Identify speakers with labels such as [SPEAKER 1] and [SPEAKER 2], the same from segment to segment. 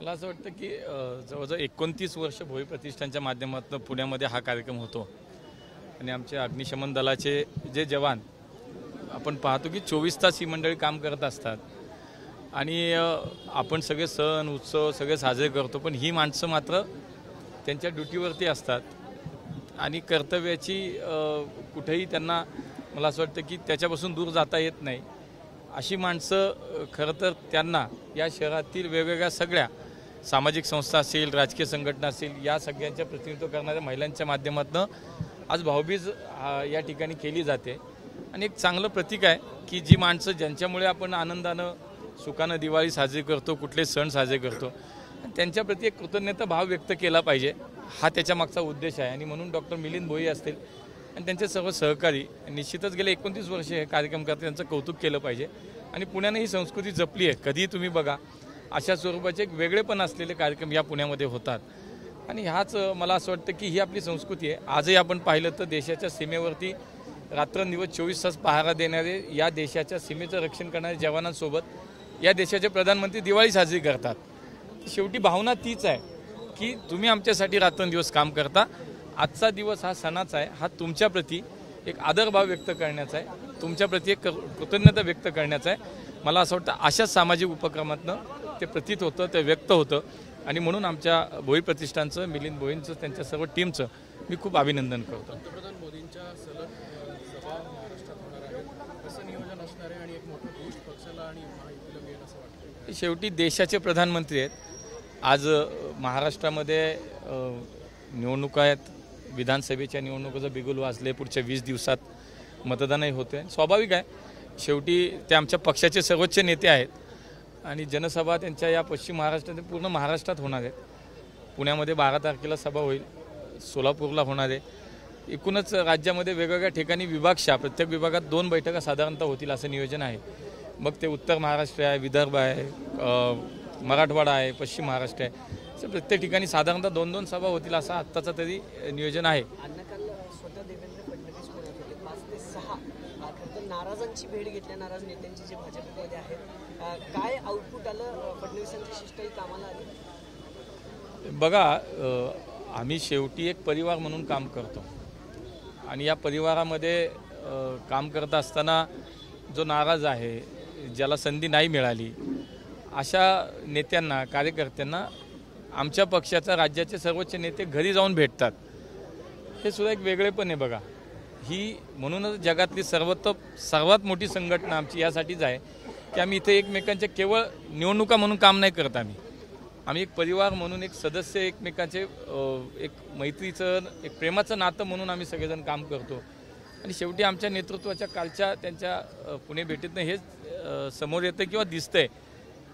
[SPEAKER 1] मला असं वाटतं की जवळजवळ 29 वर्ष भोई प्रतिष्ठानच्या माध्यमातून पुण्यामध्ये हा कार्यक्रम होतो आणि आमचे अग्निशमन दलाचे जे जवान आपण पाहतो की 24 तास ही मंडळी काम करत असतात आणि आपण सगळे सण उत्सव सगळे साजरे करतो, पण ही माणसं मात्र त्यांच्या ड्युटीवरती असतात आणि कर्तव्याची कुठेही त्यांना मला असं वाटतं की त्याच्यापासून दूर जाता येत नाही. अशी माणसं खरं तर त्यांना या शहरातील वेगवेगळ्या सगळ्या सामाजिक संस्था असेल, राजकीय संघटना असेल, या सगळ्यांच्या प्रतिनिधित्व करणाऱ्या महिलांच्या माध्यमातून आज भाऊबीज या ठिकाणी केली जाते आणि एक चांगलं प्रतीक आहे की जी माणसं ज्यांच्यामुळे आपण आनंदानं सुखानं दिवाळी साजरी करतो, कुठले सण साजरे करतो, त्यांच्याप्रती एक कृतज्ञता भाव व्यक्त केला पाहिजे, हा त्याच्या मागचा उद्देश आहे. आणि म्हणून डॉक्टर मिलिंद भोई असतील आणि त्यांचे सर्व सहकारी निश्चितच गेले 29 वर्ष हे कार्यक्रम करते, त्यांचं कौतुक केलं पाहिजे. आणि पुण्याने ही संस्कृती जपली आहे. कधीही तुम्ही बघा अशा स्वरूपाचे एक वेगळेपण असलेले कार्यक्रम या पुण्यामध्ये होतात आणि ह्याच मला असं वाटतं की ही आपली संस्कृती आहे. आजही आपण पाहिलं तर देशाच्या सीमेवरती रात्रंदिवस 24 तास पहारा देणारे, या देशाच्या सीमेचं रक्षण करणाऱ्या जवानांसोबत या देशाचे प्रधानमंत्री दिवाळी साजरी करतात. शेवटी भावना तीच आहे की तुम्ही आमच्यासाठी रात्रंदिवस काम करता. आजचा दिवस हा सणाचा आहे, हा तुमच्याप्रती एक आदरभाव व्यक्त करण्याचा आहे, तुमच्याप्रती एक कृतज्ञता व्यक्त करण्याचा आहे. मला असं वाटतं अशाच सामाजिक उपक्रमातनं ते प्रतीत होतं, ते व्यक्त होतं आणि म्हणून आमच्या भोई प्रतिष्ठानचं, मिलिंद भोईंचं, त्यांच्या सर्व टीमचं मी खूप अभिनंदन करतो.
[SPEAKER 2] पंतप्रधान मोदींच्या सलग सभा महाराष्ट्रात होणार आहे, कसं नियोजन असणार आहे आणि एक मोठं बूस्ट पक्षाला आणि महायुतीला मिळेल असं वाटतं?
[SPEAKER 1] शेवटी देशाचे प्रधानमंत्री आहेत. आज महाराष्ट्रामध्ये निवडणुका आहेत, विधानसभेच्या निवडणुकीचं बिगुल वाजले, पुढच्या 20 दिवसात मतदानही होते. स्वाभाविक आहे, शेवटी ते आमच्या पक्षाचे सर्वोच्च नेते आहेत आणि जनसभा त्यांच्या या पश्चिम महाराष्ट्रात पूर्ण महाराष्ट्रात होणार आहेत. पुण्यामध्ये 12 तारखेला सभा होईल, सोलापूरला होणार आहे. एकूणच राज्यामध्ये वेगवेगळ्या ठिकाणी विभागशा, प्रत्येक विभागात 2 बैठका साधारणतः होतील असं नियोजन आहे. मग ते उत्तर महाराष्ट्र आहे, विदर्भ आहे, मराठवाडा आहे, पश्चिम महाराष्ट्र आहे, असं प्रत्येक ठिकाणी साधारणतः 2-2 सभा होतील असं आत्ताचं तरी नियोजन आहे.
[SPEAKER 3] स्वतः देवेंद्र फडणवीस म्हणत होते 5 ते 6 खरं तर नाराजांची भेट घेतल्या, नाराज नेत्यांची जे भाजपमध्ये आहेत, काय आउटपुट आलं? फडणवीसांची शिष्टाई कामाला आली?
[SPEAKER 1] बघा, आम्ही शेवटी एक परिवार म्हणून काम करतो आणि या परिवारामध्ये काम करत असताना जो नाराज आहे, ज्याला संधी नाही मिळाली, अशा नेत्यांना, कार्यकर्त्यांना आमच्या पक्षाचा, राज्याचे सर्वोच्च नेते घरी जाऊन भेटतात. हे सुद्धा एक वेगळेपण आहे. बघा, ही म्हणूनच जगातली सर्वात मोठी संघटना आमची यासाठीच आहे की आम्ही इथे एकमेकांच्या केवळ निवडणुका म्हणून काम नाही करत. आम्ही एक परिवार म्हणून, एक सदस्य, एकमेकांचे एक मैत्रीचं, एक प्रेमाचं नातं म्हणून आम्ही सगळेजण काम करतो. आणि शेवटी आमच्या नेतृत्वाच्या कालच्या त्यांच्या पुणे भेटीतनं हेच समोर येतं किंवा दिसतंय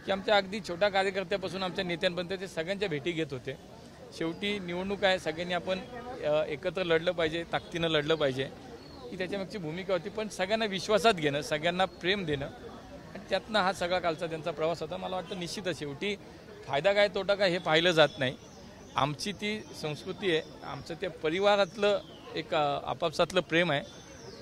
[SPEAKER 1] की आमच्या अगदी छोट्या कार्यकर्त्यापासून आमच्या नेत्यांपर्यंत ते सगळ्यांच्या भेटी घेत होते. शेवटी निवडणूक आहे, सगळ्यांनी आपण एकत्र लढलं पाहिजे, ताकदीनं लढलं पाहिजे, ही त्याच्यामागची भूमिका होती. पण सगळ्यांना विश्वासात घेणं, सगळ्यांना प्रेम देणं आणि त्यातनं हा सगळा कालचा त्यांचा प्रवास होता. मला वाटतं निश्चितच शेवटी फायदा काय तोटा काय हे पाहिलं जात नाही. आमची ती संस्कृती आहे, आमचं त्या परिवारातलं एक आपापसातलं प्रेम आहे,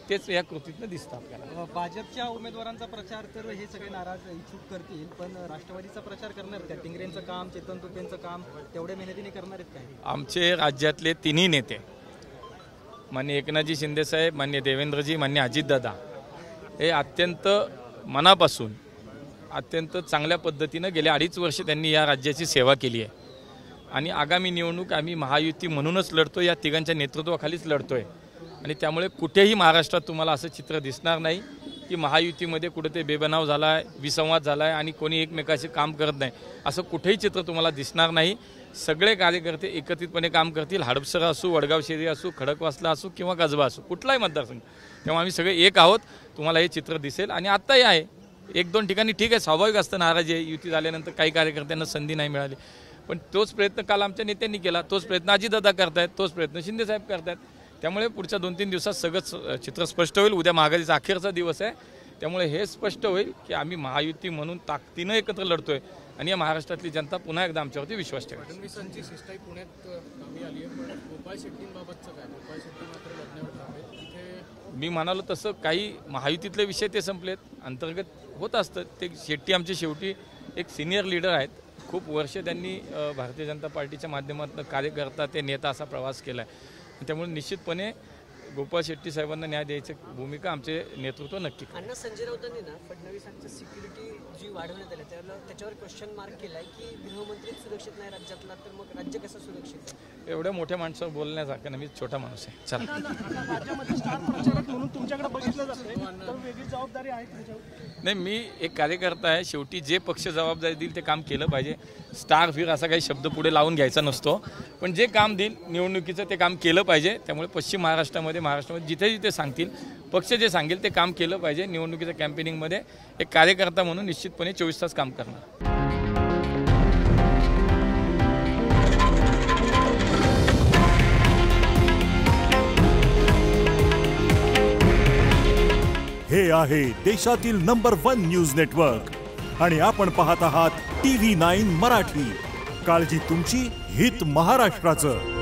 [SPEAKER 1] तेच या कृतीतनं दिसतं आपल्याला.
[SPEAKER 2] भाजपच्या उमेदवारांचा प्रचार तर हे सगळे नाराज इच्छुक करतील, पण राष्ट्रवादीचा प्रचार करणार का? टिंगरेंचं काम, चेतन तुपेंचं काम तेवढ्या मेहनतीने करणार आहेत का?
[SPEAKER 1] आमचे राज्यातले तिन्ही नेते, माननीय एकनाथजी शिंदेसाहेब, माननीय देवेंद्रजी, माननीय अजितदादा, हे अत्यंत मनापासून, अत्यंत चांगल्या पद्धतीनं गेल्या 2.5 वर्ष त्यांनी या राज्याची सेवा केली आहे आणि आगामी निवडणूक आम्ही महायुती म्हणूनच लढतो, या तिघांच्या नेतृत्वाखालीच लढतो आहे. आणि त्यामुळे कुठेही महाराष्ट्रात तुम्हाला असं चित्र दिसणार नाही की महायुतीमध्ये कुठे ते बेबनाव झाला आहे, विसंवाद झाला आहे आणि कोणी एकमेकाशी काम करत नाही, असं कुठेही चित्र तुम्हाला दिसणार नाही. सगळे कार्यकर्ते एकत्रितपणे काम करतील. हडपसर असू, वडगाव शेरी असू, खडकवासला असू किंवा कसबा असू, कुठलाही मतदारसंघ, तेव्हा आम्ही सगळे एक आहोत. तुम्हाला हे चित्र दिसेल आणि आत्ताही आहे. 1-2 ठिकाणी ठीक आहे, स्वाभाविक असतं नाराजी आहे, युती झाल्यानंतर काही कार्यकर्त्यांना संधी नाही मिळाली, पण तोच प्रयत्न काल आमच्या नेत्यांनी केला, तोच प्रयत्न अजितदादा करतायत, तोच प्रयत्न शिंदेसाहेब करतायत. त्यामुळे पुढच्या 2-3 दिवसात सगळं चित्र स्पष्ट होईल. उद्या महागाईचा अखेरचा दिवस आहे, त्यामुळे हे स्पष्ट होईल की आम्ही महायुती म्हणून ताकदीनं एकत्र लढतोय आणि या महाराष्ट्रातली जनता पुन्हा एकदा आमच्यावरती विश्वास ठेवेल.
[SPEAKER 2] फडणवीसांची शिष्टाई पुण्यात आम्ही आली आहे, पण गोपाळ शेट्टींबाबतचं काय? गोपाळ शेट्टी मात्र लढण्यावर थांबेल. तिथे
[SPEAKER 1] मी म्हणालो तसं काही महायुतीतले विषय ते संपलेत, अंतर्गत होत असतं ते. शेट्टी आमचे शेवटी एक सिनियर लीडर आहेत, खूप वर्ष त्यांनी भारतीय जनता पार्टीच्या माध्यमातून कार्यकर्ता ते नेता असा प्रवास केला आहे. त्यामुळे निश्चितपणे गोपाळ शेट्टी साहेबांना न्याय द्यायची भूमिका आमचे नेतृत्व नक्की करेल.
[SPEAKER 3] अण्णा संजय राऊतांनी ना फडणवीसांचं सिक्युरिटी जी वाढवण्यात आली त्याच्यावर क्वेश्चन मार्क केलाय की गृहमंत्री सुरक्षित नाही राज्यातला, तर मग राज्य कसं सुरक्षित आहे?
[SPEAKER 1] एवढ्या मोठ्या माणसावर बोलण्यासारखं ना, मी छोटा माणूस आहे. चला,
[SPEAKER 4] राज्यामध्ये स्टार प्रचारक म्हणून तुमच्याकडे बघितलं जातंय, तर वेगळी जबाबदारी आहे तुमच्यावर?
[SPEAKER 1] नाही, मी एक कार्यकर्ता आहे. शेवटी जे पक्ष जबाबदारी देईल ते काम केलं पाहिजे. स्टार फिर असा काही शब्द पुढे लावून घ्यायचा नसतो, पण जे काम देईल निवडणुकीचं ते काम केलं पाहिजे. त्यामुळे पश्चिम महाराष्ट्रामध्ये जिथे जिथे सांगतील पक्ष जे सांगेल ते काम केलं पाहिजे. निवडणुकीच्या कॅम्पेनिंगमध्ये एक कार्यकर्ता म्हणून निश्चितपणे 24 तास काम करणार.
[SPEAKER 5] हे आहे देशातील नंबर 1 न्यूज नेटवर्क आणि आपण पाहत आहात TV9 मराठी. काळजी तुमची, हित महाराष्ट्राचं.